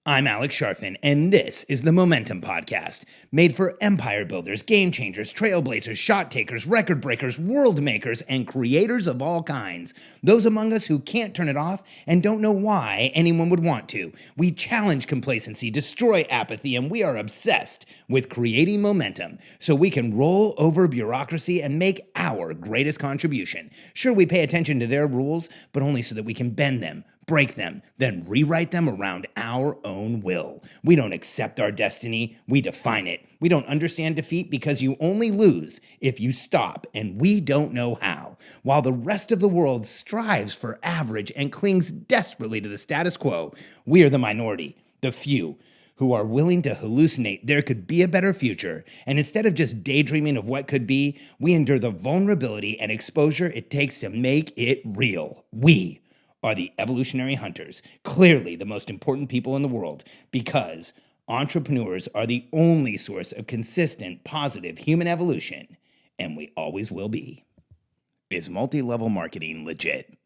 I'm Alex Sharfin, and this is the Momentum Podcast, made for empire builders, game changers, trailblazers, shot takers, record breakers, world makers, and creators of all kinds. Those among us who can't turn it off and don't know why anyone would want to. We challenge complacency, destroy apathy, and we are obsessed with creating momentum so we can roll over bureaucracy and make our greatest contribution. Sure, we pay attention to their rules, but only so that we can bend them, break them, then rewrite them around our own will. We don't accept our destiny, we define it. We don't understand defeat because you only lose if you stop, and we don't know how. While the rest of the world strives for average and clings desperately to the status quo, we are the minority, the few, who are willing to hallucinate there could be a better future, and instead of just daydreaming of what could be, we endure the vulnerability and exposure it takes to make it real. We are the evolutionary hunters, clearly the most important people in the world, because entrepreneurs are the only source of consistent, positive human evolution, and we always will be. Is multi-level marketing legit?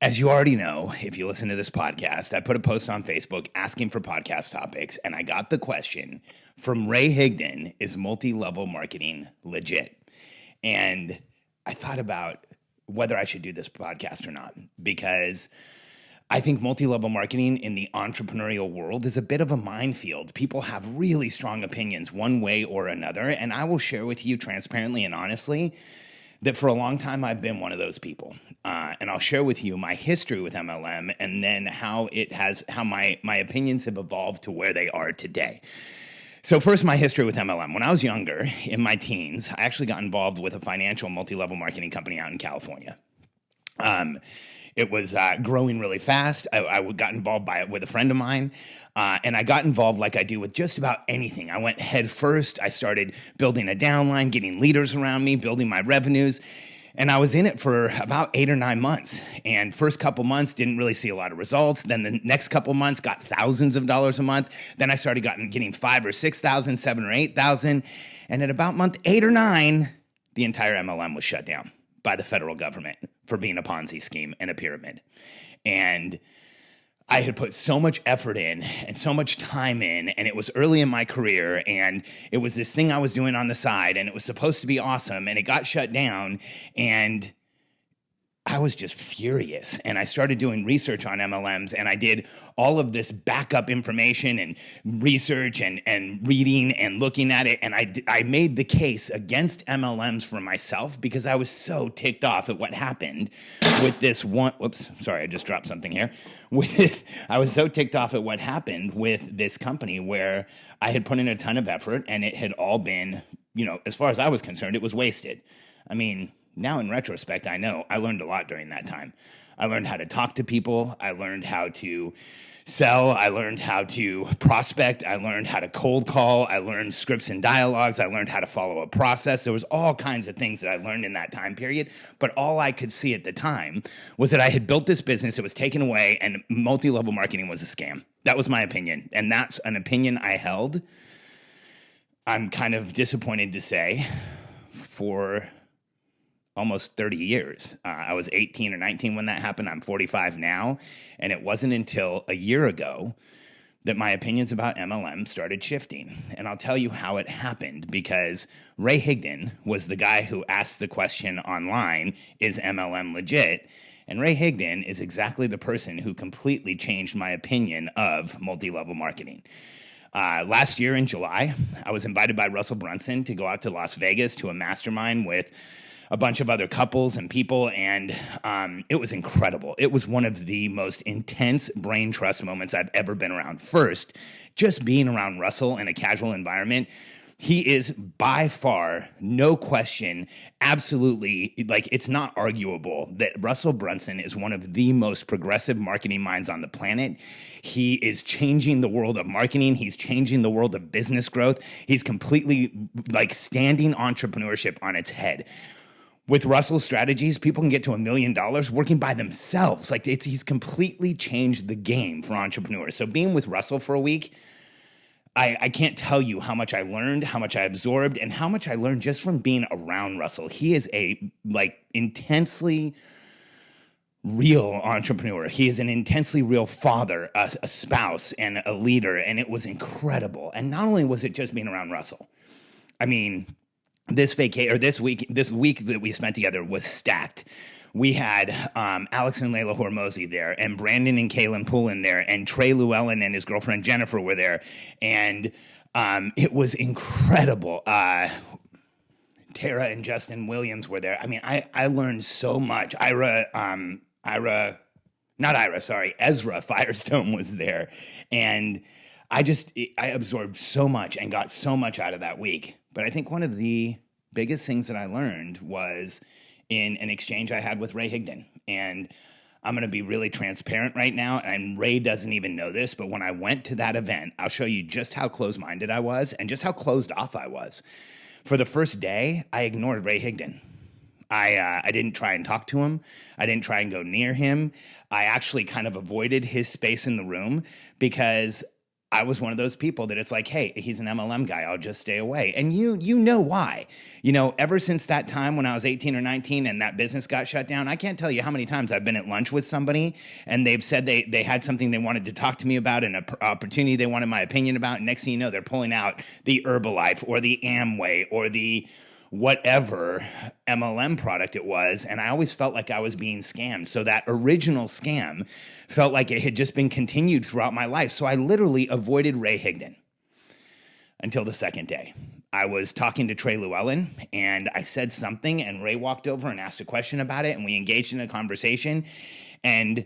As you already know, if you listen to this podcast, I put a post on Facebook asking for podcast topics, and I got the question from Ray Higdon, is multi-level marketing legit? And I thought about whether I should do this podcast or not, because I think multi-level marketing in the entrepreneurial world is a bit of a minefield. People have really strong opinions one way or another, and I will share with you transparently and honestly that for a long time I've been one of those people. And I'll share with you my history with MLM and then how my opinions have evolved to where they are today. So first, my history with MLM. When I was younger, in my teens, I actually got involved with a financial multi-level marketing company out in California. It was growing really fast. I got involved by it with a friend of mine, and I got involved like I do with just about anything. I went head first. I started building a downline, getting leaders around me, building my revenues. And I was in it for about 8 or 9 months. And first couple months, didn't really see a lot of results. Then the next couple months, got thousands of dollars a month. Then I started getting 5,000 or 6,000, 7,000 or 8,000. And at about month 8 or 9, the entire MLM was shut down by the federal government for being a Ponzi scheme and a pyramid. And I had put so much effort in and so much time in, and it was early in my career, and it was this thing I was doing on the side, and it was supposed to be awesome, and it got shut down, and I was just furious. And I started doing research on MLMs, and I did all of this backup information and research and reading and looking at it, and I made the case against MLMs for myself because I was so ticked off at what happened with this one. Whoops, sorry, I just dropped something here. I was so ticked off at what happened with this company where I had put in a ton of effort, and it had all been, as far as I was concerned, it was wasted. I mean, now in retrospect, I know I learned a lot during that time. I learned how to talk to people. I learned how to sell. I learned how to prospect. I learned how to cold call. I learned scripts and dialogues. I learned how to follow a process. There was all kinds of things that I learned in that time period. But all I could see at the time was that I had built this business. It was taken away, and multi-level marketing was a scam. That was my opinion. And that's an opinion I held, I'm kind of disappointed to say, for almost 30 years. I was 18 or 19 when that happened. I'm 45 now. And it wasn't until a year ago that my opinions about MLM started shifting. And I'll tell you how it happened, because Ray Higdon was the guy who asked the question online, is MLM legit? And Ray Higdon is exactly the person who completely changed my opinion of multi-level marketing. Last year in July, I was invited by Russell Brunson to go out to Las Vegas to a mastermind with a bunch of other couples and people, and it was incredible. It was one of the most intense brain trust moments I've ever been around. First, just being around Russell in a casual environment, he is by far, no question, absolutely, it's not arguable that Russell Brunson is one of the most progressive marketing minds on the planet. He is changing the world of marketing. He's changing the world of business growth. He's completely standing entrepreneurship on its head. With Russell's strategies, people can get to $1 million working by themselves. He's completely changed the game for entrepreneurs. So being with Russell for a week, I can't tell you how much I learned, how much I absorbed, and how much I learned just from being around Russell. He is a intensely real entrepreneur. He is an intensely real father, a spouse, and a leader, and it was incredible. And not only was it just being around Russell, I mean, this week that we spent together was stacked. We had Alex and Layla Hormozy there, and Brandon and Kaylin Poulin there, and Trey Llewellyn and his girlfriend Jennifer were there, and it was incredible. Tara and Justin Williams were there. I mean, I learned so much. Ezra Firestone was there, and I absorbed so much and got so much out of that week. But I think one of the biggest things that I learned was in an exchange I had with Ray Higdon. And I'm going to be really transparent right now, and Ray doesn't even know this, but when I went to that event, I'll show you just how close-minded I was and just how closed off I was. For the first day, I ignored Ray Higdon. I didn't try and talk to him. I didn't try and go near him. I actually kind of avoided his space in the room because I was one of those people that it's like, hey, he's an MLM guy. I'll just stay away. And you know why. You know, ever since that time when I was 18 or 19 and that business got shut down, I can't tell you how many times I've been at lunch with somebody and they've said they had something they wanted to talk to me about, an opportunity they wanted my opinion about. And next thing you know, they're pulling out the Herbalife or the Amway or the whatever MLM product it was, and I always felt like I was being scammed. So that original scam felt like it had just been continued throughout my life. So I literally avoided Ray Higdon until the second day. I was talking to Trey Llewellyn, and I said something, and Ray walked over and asked a question about it, and we engaged in a conversation. And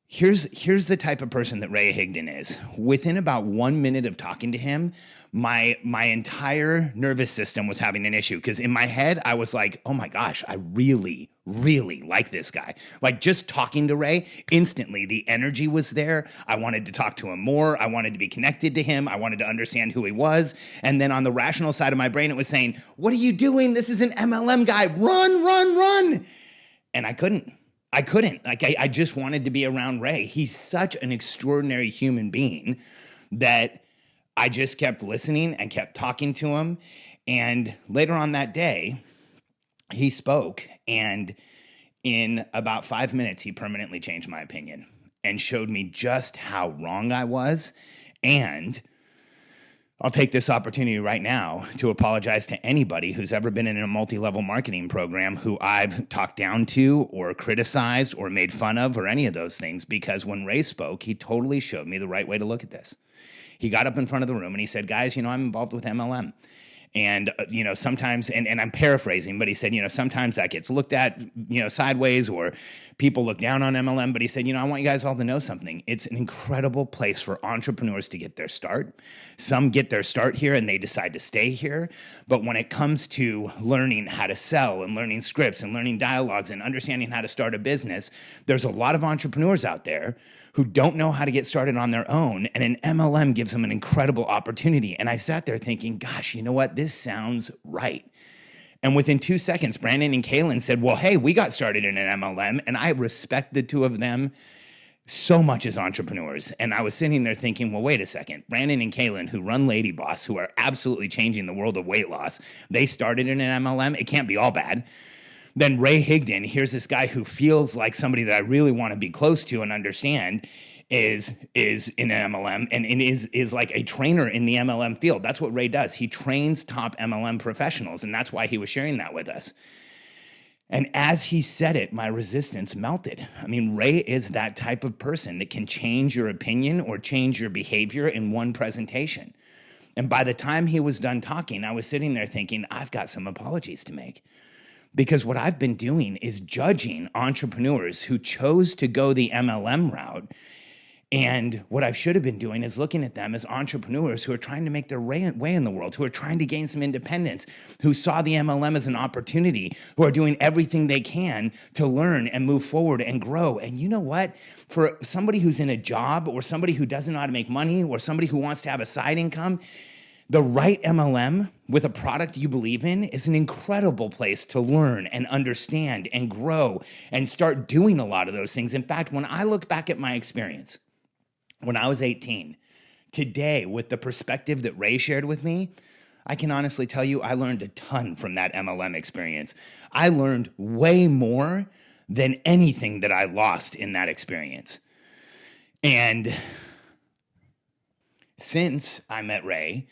here's the type of person that Ray Higdon is. Within about 1 minute of talking to him, my entire nervous system was having an issue, because in my head, I was like, oh my gosh, I really, really like this guy. Like, just talking to Ray, instantly the energy was there. I wanted to talk to him more. I wanted to be connected to him. I wanted to understand who he was. And then on the rational side of my brain, it was saying, what are you doing? This is an MLM guy. Run, run, run. And I couldn't. Like, I just wanted to be around Ray. He's such an extraordinary human being that I just kept listening and kept talking to him. And later on that day, he spoke, and in about 5 minutes, he permanently changed my opinion and showed me just how wrong I was. And I'll take this opportunity right now to apologize to anybody who's ever been in a multi-level marketing program who I've talked down to or criticized or made fun of or any of those things, because when Ray spoke, he totally showed me the right way to look at this. He got up in front of the room and he said, guys, I'm involved with MLM. And, sometimes, and I'm paraphrasing, but he said, sometimes that gets looked at, sideways, or people look down on MLM. But he said, I want you guys all to know something. It's an incredible place for entrepreneurs to get their start. Some get their start here and they decide to stay here. But when it comes to learning how to sell and learning scripts and learning dialogues and understanding how to start a business, there's a lot of entrepreneurs out there who don't know how to get started on their own, and an MLM gives them an incredible opportunity. And I sat there thinking, gosh, you know what? This sounds right. And within 2 seconds, Brandon and Kaylin said, well, hey, we got started in an MLM, and I respect the two of them so much as entrepreneurs. And I was sitting there thinking, well, wait a second. Brandon and Kaylin, who run Lady Boss, who are absolutely changing the world of weight loss, they started in an MLM. It can't be all bad. Then Ray Higdon, here's this guy who feels like somebody that I really want to be close to and understand, is in an MLM and is like a trainer in the MLM field. That's what Ray does. He trains top MLM professionals, and that's why he was sharing that with us. And as he said it, my resistance melted. I mean, Ray is that type of person that can change your opinion or change your behavior in one presentation. And by the time he was done talking, I was sitting there thinking, I've got some apologies to make. Because what I've been doing is judging entrepreneurs who chose to go the MLM route. And what I should have been doing is looking at them as entrepreneurs who are trying to make their way in the world, who are trying to gain some independence, who saw the MLM as an opportunity, who are doing everything they can to learn and move forward and grow. And you know what? For somebody who's in a job, or somebody who doesn't know how to make money, or somebody who wants to have a side income, the right MLM with a product you believe in is an incredible place to learn and understand and grow and start doing a lot of those things. In fact, when I look back at my experience, when I was 18, today, with the perspective that Ray shared with me, I can honestly tell you I learned a ton from that MLM experience. I learned way more than anything that I lost in that experience. And since I met Ray,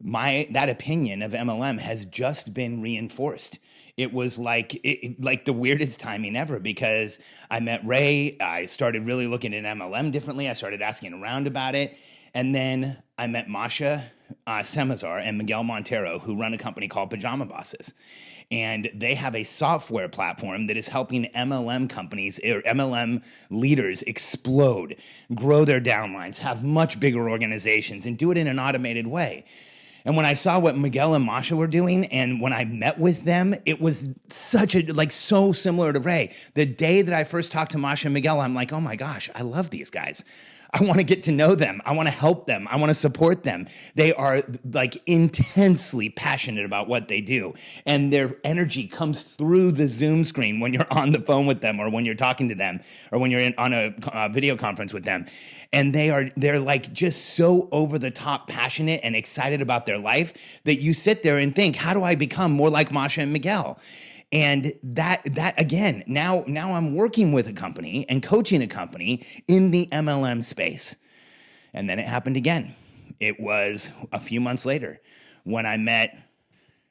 that opinion of MLM has just been reinforced. It was like the weirdest timing ever, because I met Ray. I started really looking at MLM differently. I started asking around about it. And then I met Masha Semazar and Miguel Montero, who run a company called Pajama Bosses. And they have a software platform that is helping MLM companies or MLM leaders explode, grow their downlines, have much bigger organizations, and do it in an automated way. And when I saw what Miguel and Masha were doing, and when I met with them, it was so similar to Ray. The day that I first talked to Masha and Miguel, I'm like, oh my gosh, I love these guys. I want to get to know them. I want to help them. I want to support them. They are intensely passionate about what they do. And their energy comes through the Zoom screen when you're on the phone with them, or when you're talking to them, or when you're on a video conference with them. And they're just so over the top passionate and excited about their life that you sit there and think, how do I become more like Masha and Miguel? And that again, now I'm working with a company and coaching a company in the MLM space. And then it happened again. It was a few months later when I met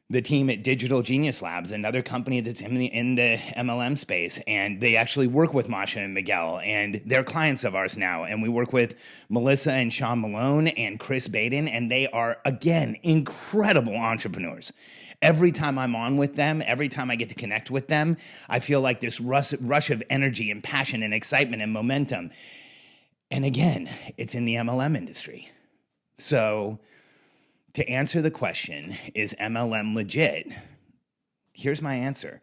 the team at Digital Genius Labs, another company that's in the MLM space. And they actually work with Masha and Miguel, and they're clients of ours now. And we work with Melissa and Sean Malone and Chris Baden, and they are, again, incredible entrepreneurs. Every time I'm on with them, every time I get to connect with them, I feel like this rush of energy and passion and excitement and momentum. And again, it's in the MLM industry. So to answer the question, is MLM legit? Here's my answer.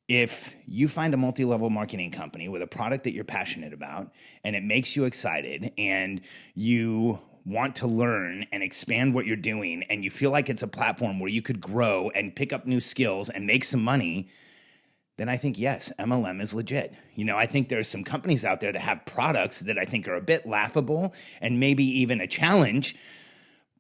If you find a multi-level marketing company with a product that you're passionate about and it makes you excited and you want to learn and expand what you're doing and you feel like it's a platform where you could grow and pick up new skills and make some money, then I think, yes, MLM is legit. I think there's some companies out there that have products that I think are a bit laughable and maybe even a challenge.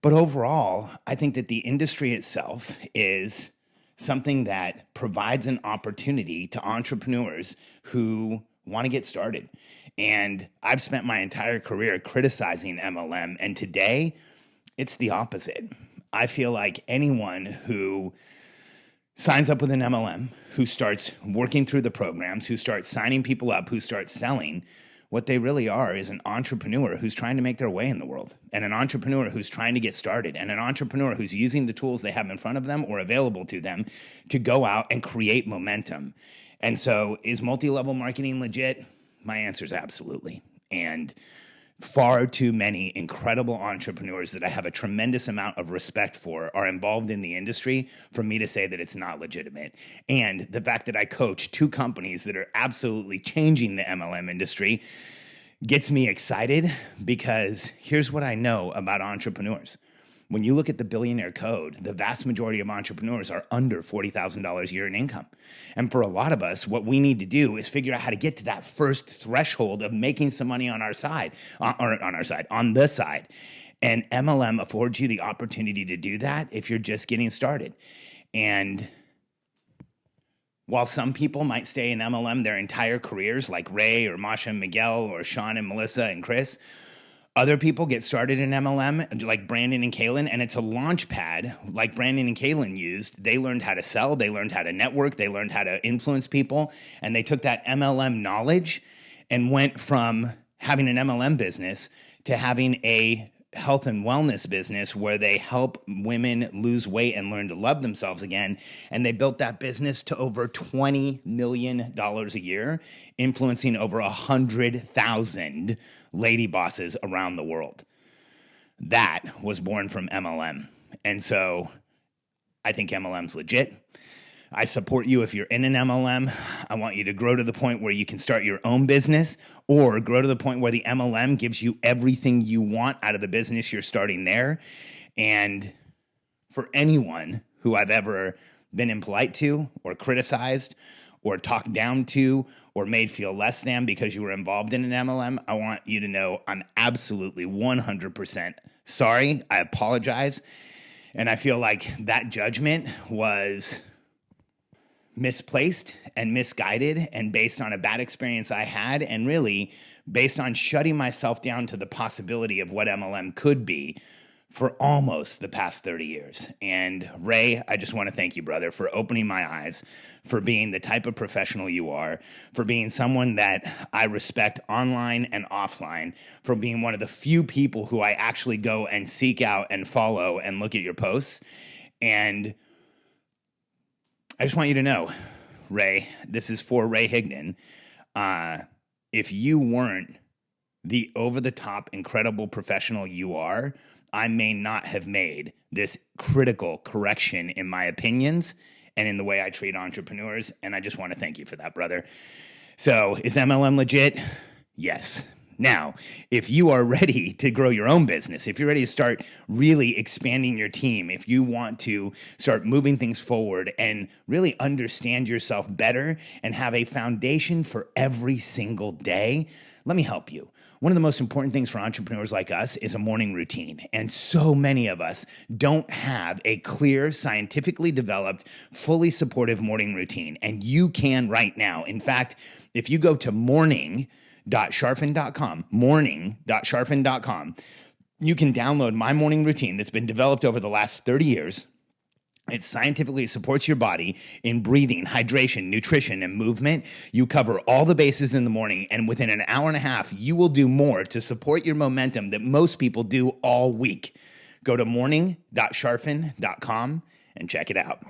But overall, I think that the industry itself is something that provides an opportunity to entrepreneurs who want to get started. And I've spent my entire career criticizing MLM, and today it's the opposite. I feel like anyone who signs up with an MLM, who starts working through the programs, who starts signing people up, who starts selling, what they really are is an entrepreneur who's trying to make their way in the world, and an entrepreneur who's trying to get started, and an entrepreneur who's using the tools they have in front of them or available to them to go out and create momentum. And so is multi-level marketing legit? My answer is absolutely. And far too many incredible entrepreneurs that I have a tremendous amount of respect for are involved in the industry for me to say that it's not legitimate. And the fact that I coach two companies that are absolutely changing the MLM industry gets me excited, because here's what I know about entrepreneurs. When you look at the billionaire code, the vast majority of entrepreneurs are under $40,000 a year in income. And for a lot of us, what we need to do is figure out how to get to that first threshold of making some money on the side. And MLM affords you the opportunity to do that if you're just getting started. And while some people might stay in MLM their entire careers, like Ray or Masha and Miguel or Sean and Melissa and Chris, other people get started in MLM, like Brandon and Kaylin, and it's a launch pad like Brandon and Kaylin used. They learned how to sell, they learned how to network, they learned how to influence people, and they took that MLM knowledge and went from having an MLM business to having a health and wellness business where they help women lose weight and learn to love themselves again. And they built that business to over $20 million a year, influencing over 100,000 lady bosses around the world. That was born from MLM. And so I think MLM's legit. I support you if you're in an MLM. I want you to grow to the point where you can start your own business, or grow to the point where the MLM gives you everything you want out of the business you're starting there. And for anyone who I've ever been impolite to or criticized or talked down to or made feel less than because you were involved in an MLM, I want you to know I'm absolutely 100% sorry. I apologize. And I feel like that judgment was misplaced and misguided and based on a bad experience I had, and really based on shutting myself down to the possibility of what MLM could be for almost the past 30 years. And Ray, I just want to thank you, brother, for opening my eyes, for being the type of professional you are, for being someone that I respect online and offline, for being one of the few people who I actually go and seek out and follow and look at your posts. And I just want you to know, Ray, this is for Ray Higdon. If you weren't the over-the-top incredible professional you are, I may not have made this critical correction in my opinions and in the way I treat entrepreneurs. And I just want to thank you for that, brother. So is MLM legit? Yes. Now, if you are ready to grow your own business, if you're ready to start really expanding your team, if you want to start moving things forward and really understand yourself better and have a foundation for every single day, let me help you. One of the most important things for entrepreneurs like us is a morning routine. And so many of us don't have a clear, scientifically developed, fully supportive morning routine. And you can right now. In fact, if you go to morning.sharfen.com, you can download my morning routine that's been developed over the last 30 years. It scientifically supports your body in breathing, hydration, nutrition, and movement. You cover all the bases in the morning, and within an hour and a half, you will do more to support your momentum that most people do all week. Go to morning.sharfen.com and check it out.